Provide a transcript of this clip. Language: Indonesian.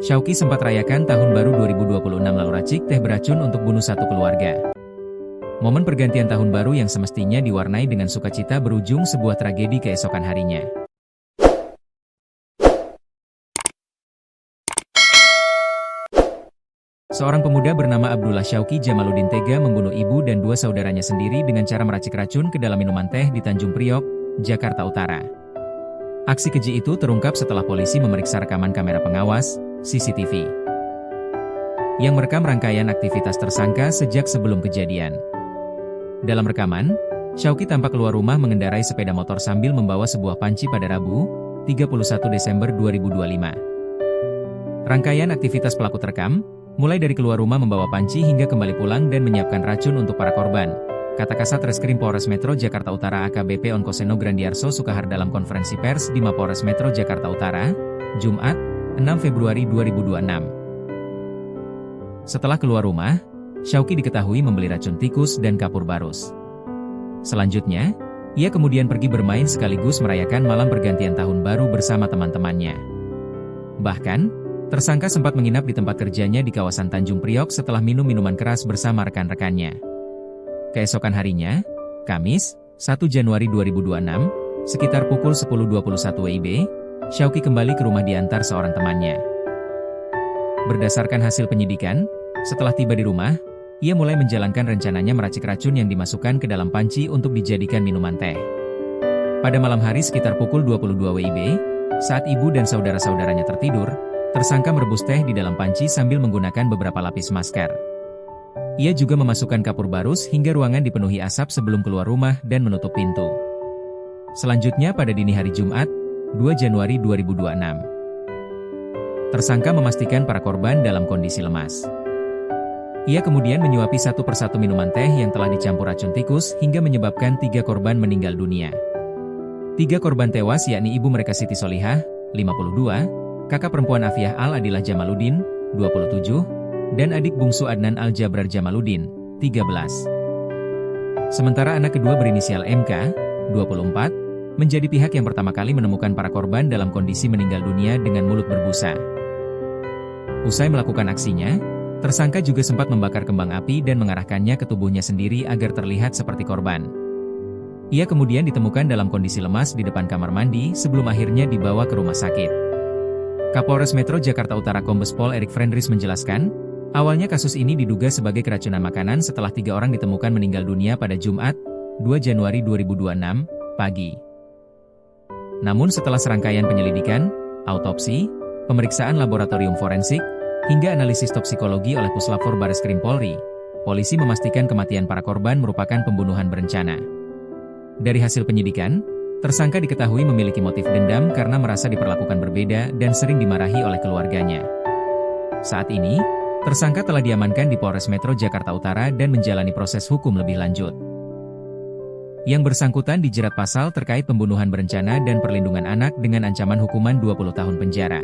Syauqi sempat rayakan tahun baru 2026 lalu racik teh beracun untuk bunuh satu keluarga. Momen pergantian tahun baru yang semestinya diwarnai dengan sukacita berujung sebuah tragedi keesokan harinya. Seorang pemuda bernama Abdullah Syauqi Jamaluddin tega membunuh ibu dan dua saudaranya sendiri dengan cara meracik racun ke dalam minuman teh di Tanjung Priok, Jakarta Utara. Aksi keji itu terungkap setelah polisi memeriksa rekaman kamera pengawas, CCTV, yang merekam rangkaian aktivitas tersangka sejak sebelum kejadian. Dalam rekaman, Syauqi tampak keluar rumah mengendarai sepeda motor sambil membawa sebuah panci pada Rabu, 31 Desember 2025. Rangkaian aktivitas pelaku terekam, mulai dari keluar rumah membawa panci hingga kembali pulang dan menyiapkan racun untuk para korban, kata Kasat Reskrim Polres Metro Jakarta Utara AKBP Onkoseno Grandiarso Sukahar dalam konferensi pers di Mapolres Metro Jakarta Utara, Jumat, 6 Februari 2026. Setelah keluar rumah, Syauqi diketahui membeli racun tikus dan kapur barus. Selanjutnya, ia kemudian pergi bermain sekaligus merayakan malam pergantian tahun baru bersama teman-temannya. Bahkan, tersangka sempat menginap di tempat kerjanya di kawasan Tanjung Priok setelah minum minuman keras bersama rekan-rekannya. Keesokan harinya, Kamis, 1 Januari 2026, sekitar pukul 10.21 WIB, Syauqi kembali ke rumah diantar seorang temannya. Berdasarkan hasil penyidikan, setelah tiba di rumah, ia mulai menjalankan rencananya meracik racun yang dimasukkan ke dalam panci untuk dijadikan minuman teh. Pada malam hari sekitar pukul 22 WIB, saat ibu dan saudara-saudaranya tertidur, tersangka merebus teh di dalam panci sambil menggunakan beberapa lapis masker. Ia juga memasukkan kapur barus hingga ruangan dipenuhi asap sebelum keluar rumah dan menutup pintu. Selanjutnya pada dini hari Jumat, 2 Januari 2026. Tersangka memastikan para korban dalam kondisi lemas. Ia kemudian menyuapi satu persatu minuman teh yang telah dicampur racun tikus hingga menyebabkan 3 korban meninggal dunia. 3 korban tewas yakni ibu mereka Siti Solihah, 52, kakak perempuan Afiah Al-Adilah Jamaluddin, 27, dan adik bungsu Adnan Al-Jabrar Jamaluddin, 13. Sementara anak kedua berinisial MK, 24, menjadi pihak yang pertama kali menemukan para korban dalam kondisi meninggal dunia dengan mulut berbusa. Usai melakukan aksinya, tersangka juga sempat membakar kembang api dan mengarahkannya ke tubuhnya sendiri agar terlihat seperti korban. Ia kemudian ditemukan dalam kondisi lemas di depan kamar mandi sebelum akhirnya dibawa ke rumah sakit. Kapolres Metro Jakarta Utara Kombes Pol Erik Frendris menjelaskan, awalnya kasus ini diduga sebagai keracunan makanan setelah 3 orang ditemukan meninggal dunia pada Jumat, 2 Januari 2026, pagi. Namun setelah serangkaian penyelidikan, autopsi, pemeriksaan laboratorium forensik, hingga analisis toksikologi oleh Puslapfor Bareskrim Polri, polisi memastikan kematian para korban merupakan pembunuhan berencana. Dari hasil penyidikan, tersangka diketahui memiliki motif dendam karena merasa diperlakukan berbeda dan sering dimarahi oleh keluarganya. Saat ini, tersangka telah diamankan di Polres Metro Jakarta Utara dan menjalani proses hukum lebih lanjut. Yang bersangkutan dijerat pasal terkait pembunuhan berencana dan perlindungan anak dengan ancaman hukuman 20 tahun penjara.